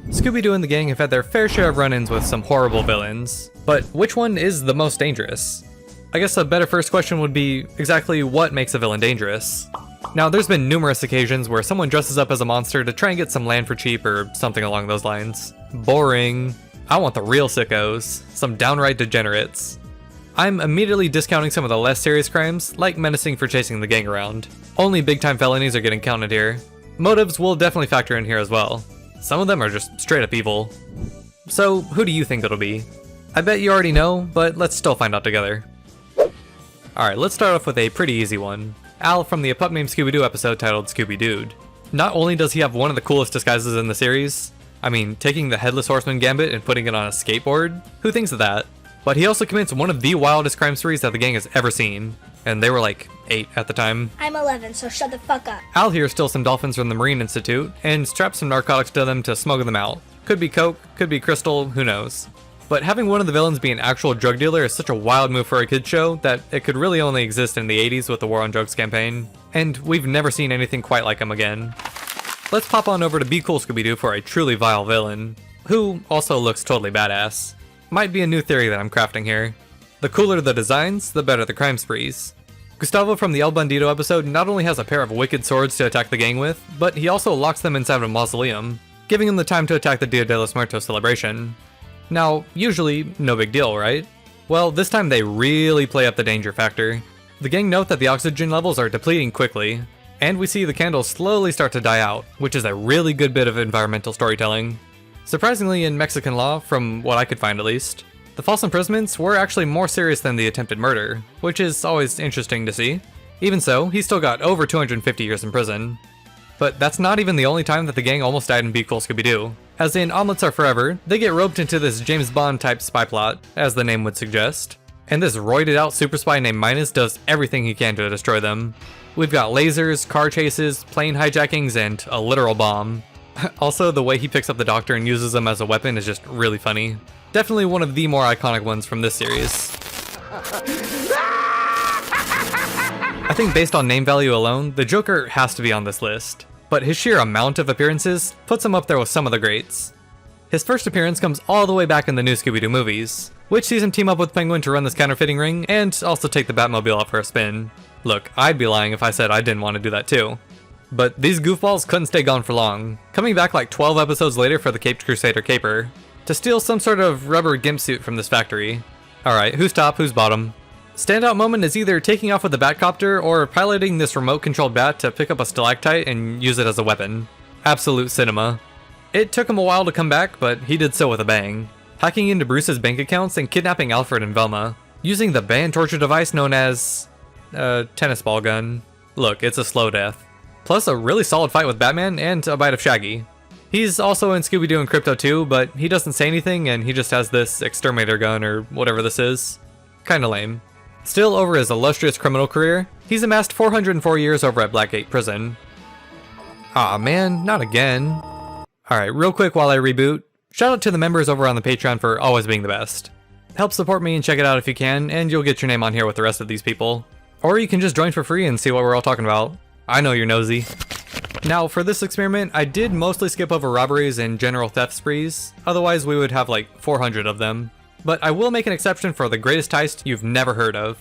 Scooby-Doo and the gang have had their fair share of run-ins with some horrible villains, but which one is the most dangerous? I guess a better first question would be exactly what makes a villain dangerous? Now, there's been numerous occasions where someone dresses up as a monster to try and get some land for cheap or something along those lines. Boring. I want the real sickos, some downright degenerates. I'm immediately discounting some of the less serious crimes, like menacing for chasing the gang around. Only big-time felonies are getting counted here. Motives will definitely factor in here as well. Some of them are just straight up evil. So, who do you think it'll be? I bet you already know, but let's still find out together. Alright, let's start off with a pretty easy one. Al from the A Pup Named Scooby-Doo episode titled Scooby-Doo. Not only does he have one of the coolest disguises in the series, I mean, taking the Headless Horseman gambit and putting it on a skateboard, who thinks of that? But he also commits one of the wildest crime sprees that the gang has ever seen, and they were like 8 at the time. I'm 11, so shut the fuck up. Al here steals some dolphins from the Marine Institute and straps some narcotics to them to smuggle them out. Could be coke, could be crystal, who knows. But having one of the villains be an actual drug dealer is such a wild move for a kid's show that it could really only exist in the 80s with the War on Drugs campaign, and we've never seen anything quite like him again. Let's pop on over to Be Cool Scooby-Doo for a truly vile villain, who also looks totally badass. Might be a new theory that I'm crafting here. The cooler the designs, the better the crime sprees. Gustavo from the El Bandito episode not only has a pair of wicked swords to attack the gang with, but he also locks them inside of a mausoleum, giving him the time to attack the Dia de los Muertos celebration. Now, usually, no big deal, right? Well, this time they really play up the danger factor. The gang note that the oxygen levels are depleting quickly, and we see the candles slowly start to die out, which is a really good bit of environmental storytelling. Surprisingly, in Mexican law, from what I could find at least, the false imprisonments were actually more serious than the attempted murder, which is always interesting to see. Even so, he still got over 250 years in prison. But that's not even the only time that the gang almost died in Be Cool Scooby-Doo. As in Omelets Are Forever, they get roped into this James Bond type spy plot, as the name would suggest. And this roided out super spy named Minus does everything he can to destroy them. We've got lasers, car chases, plane hijackings, and a literal bomb. Also, the way he picks up the Doctor and uses them as a weapon is just really funny. Definitely one of the more iconic ones from this series. I think based on name value alone, the Joker has to be on this list. But his sheer amount of appearances puts him up there with some of the greats. His first appearance comes all the way back in the new Scooby-Doo movies, which sees him team up with Penguin to run this counterfeiting ring and also take the Batmobile out for a spin. Look, I'd be lying if I said I didn't want to do that too. But these goofballs couldn't stay gone for long, coming back like 12 episodes later for the Caped Crusader caper, to steal some sort of rubber gimp suit from this factory. Alright, who's top, who's bottom? Standout moment is either taking off with the Batcopter or piloting this remote-controlled bat to pick up a stalactite and use it as a weapon. Absolute cinema. It took him a while to come back, but he did so with a bang. Hacking into Bruce's bank accounts and kidnapping Alfred and Velma, using the band torture device known as... tennis ball gun. Look, it's a slow death. Plus a really solid fight with Batman and a bite of Shaggy. He's also in Scooby-Doo and Crypto too, but he doesn't say anything and he just has this exterminator gun or whatever this is. Kinda lame. Still, over his illustrious criminal career, he's amassed 404 years over at Blackgate Prison. Aw man, not again. Alright, real quick while I reboot, shout out to the members over on the Patreon for always being the best. Help support me and check it out if you can, and you'll get your name on here with the rest of these people. Or you can just join for free and see what we're all talking about. I know you're nosy. Now, for this experiment, I did mostly skip over robberies and general theft sprees, otherwise we would have like 400 of them. But I will make an exception for the greatest heist you've never heard of.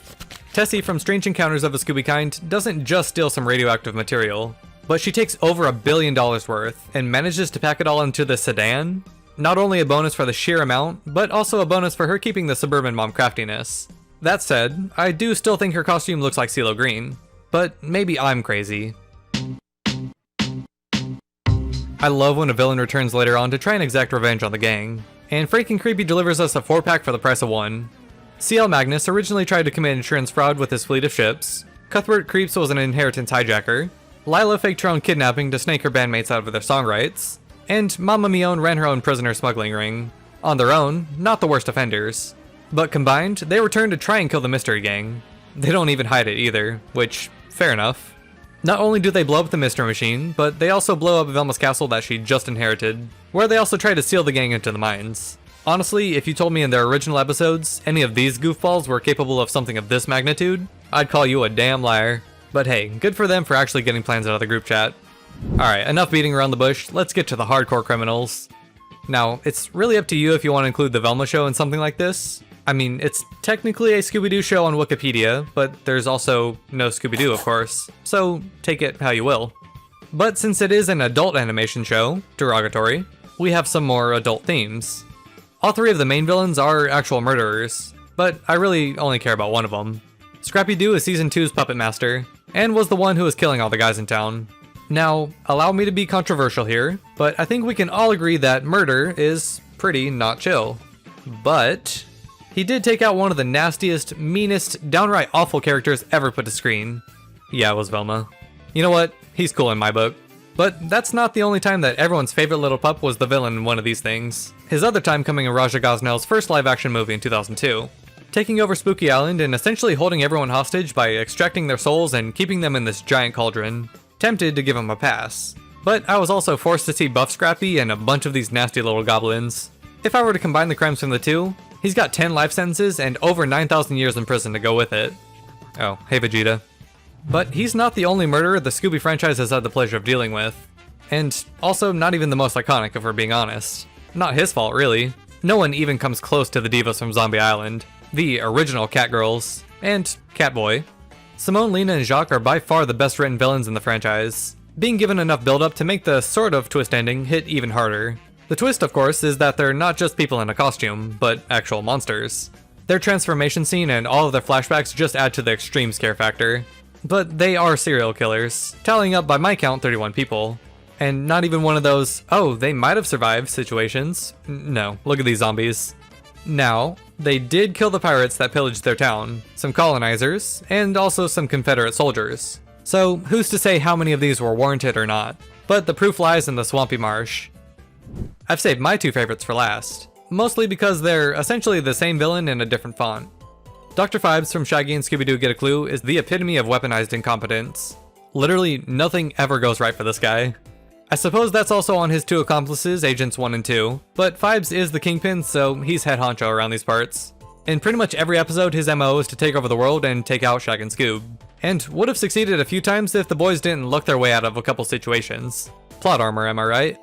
Tessie from Strange Encounters of a Scooby Kind doesn't just steal some radioactive material, but she takes over $1 billion worth and manages to pack it all into the sedan. Not only a bonus for the sheer amount, but also a bonus for her keeping the suburban mom craftiness. That said, I do still think her costume looks like CeeLo Green, but maybe I'm crazy. I love when a villain returns later on to try and exact revenge on the gang. And Freaking Creepy delivers us a 4-pack for the price of 1. CL Magnus originally tried to commit insurance fraud with his fleet of ships. Cuthbert Creeps was an inheritance hijacker. Lila faked her own kidnapping to snake her bandmates out of their song rights. And Mama Mion ran her own prisoner smuggling ring. On their own, not the worst offenders. But combined, they return to try and kill the Mystery Gang. They don't even hide it either, which, fair enough. Not only do they blow up the Mystery Machine, but they also blow up Velma's castle that she just inherited, where they also try to seal the gang into the mines. Honestly, if you told me in their original episodes any of these goofballs were capable of something of this magnitude, I'd call you a damn liar. But hey, good for them for actually getting plans out of the group chat. Alright, enough beating around the bush, let's get to the hardcore criminals. Now, it's really up to you if you want to include the Velma show in something like this. I mean, it's technically a Scooby-Doo show on Wikipedia, but there's also no Scooby-Doo, of course, so take it how you will. But since it is an adult animation show, derogatory, we have some more adult themes. All three of the main villains are actual murderers, but I really only care about one of them. Scrappy Doo is Season 2's puppet master, and was the one who was killing all the guys in town. Now, allow me to be controversial here, but I think we can all agree that murder is pretty not chill. But he did take out one of the nastiest, meanest, downright awful characters ever put to screen. Yeah, it was Velma. You know what? He's cool in my book. But that's not the only time that everyone's favorite little pup was the villain in one of these things. His other time coming in Raja Gosnell's first live-action movie in 2002. Taking over Spooky Island and essentially holding everyone hostage by extracting their souls and keeping them in this giant cauldron. Tempted to give him a pass. But I was also forced to see Buff Scrappy and a bunch of these nasty little goblins. If I were to combine the crimes from the two, he's got 10 life sentences and over 9,000 years in prison to go with it. Oh, hey Vegeta. But he's not the only murderer the Scooby franchise has had the pleasure of dealing with. And also not even the most iconic if we're being honest. Not his fault really. No one even comes close to the divas from Zombie Island, the original Catgirls, and Catboy. Simone, Lena, and Jacques are by far the best written villains in the franchise, being given enough build-up to make the sort of twist ending hit even harder. The twist, of course, is that they're not just people in a costume, but actual monsters. Their transformation scene and all of their flashbacks just add to the extreme scare factor. But they are serial killers, tallying up by my count 31 people. And not even one of those, oh, they might have survived situations. No, look at these zombies. Now, they did kill the pirates that pillaged their town, some colonizers, and also some Confederate soldiers. So who's to say how many of these were warranted or not? But the proof lies in the swampy marsh. I've saved my two favorites for last, mostly because they're essentially the same villain in a different font. Dr. Phibes from Shaggy and Scooby-Doo Get a Clue is the epitome of weaponized incompetence. Literally nothing ever goes right for this guy. I suppose that's also on his two accomplices, Agents 1 and 2, but Phibes is the kingpin, so he's head honcho around these parts. In pretty much every episode, his MO is to take over the world and take out Shag and Scoob. And would have succeeded a few times if the boys didn't luck their way out of a couple situations. Plot armor, am I right?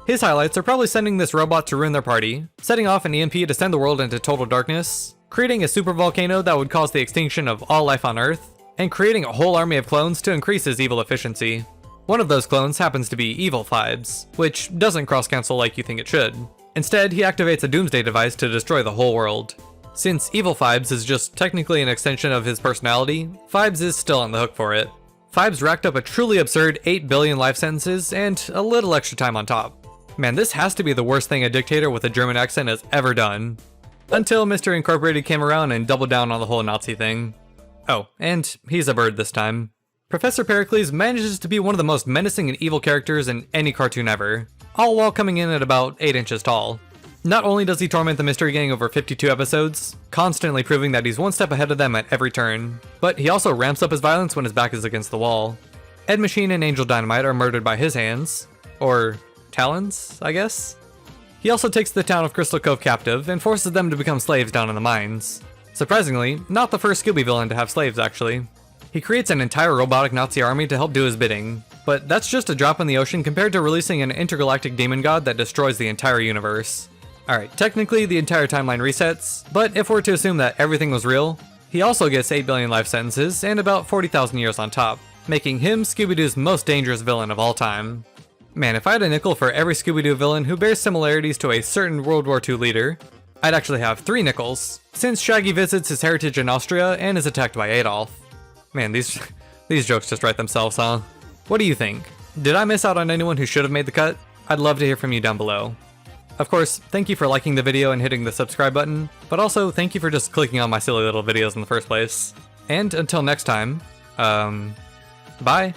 His highlights are probably sending this robot to ruin their party, setting off an EMP to send the world into total darkness, creating a supervolcano that would cause the extinction of all life on Earth, and creating a whole army of clones to increase his evil efficiency. One of those clones happens to be Evil Phibes, which doesn't cross-cancel like you think it should. Instead, he activates a doomsday device to destroy the whole world. Since Evil Phibes is just technically an extension of his personality, Phibes is still on the hook for it. Phibes racked up a truly absurd 8 billion life sentences and a little extra time on top. Man, this has to be the worst thing a dictator with a German accent has ever done. Until Mr. Incorporated came around and doubled down on the whole Nazi thing. Oh, and he's a bird this time. Professor Pericles manages to be one of the most menacing and evil characters in any cartoon ever, all while coming in at about 8 inches tall. Not only does he torment the Mystery Gang over 52 episodes, constantly proving that he's one step ahead of them at every turn, but he also ramps up his violence when his back is against the wall. Ed Machine and Angel Dynamite are murdered by his hands, or talons, I guess? He also takes the town of Crystal Cove captive and forces them to become slaves down in the mines. Surprisingly, not the first Scooby villain to have slaves actually. He creates an entire robotic Nazi army to help do his bidding, but that's just a drop in the ocean compared to releasing an intergalactic demon god that destroys the entire universe. Alright, technically the entire timeline resets, but if we're to assume that everything was real, he also gets 8 billion life sentences and about 40,000 years on top, making him Scooby-Doo's most dangerous villain of all time. Man, if I had a nickel for every Scooby-Doo villain who bears similarities to a certain World War II leader, I'd actually have 3 nickels, since Shaggy visits his heritage in Austria and is attacked by Adolf. Man, these jokes just write themselves, huh? What do you think? Did I miss out on anyone who should have made the cut? I'd love to hear from you down below. Of course, thank you for liking the video and hitting the subscribe button, but also thank you for just clicking on my silly little videos in the first place. And until next time, bye!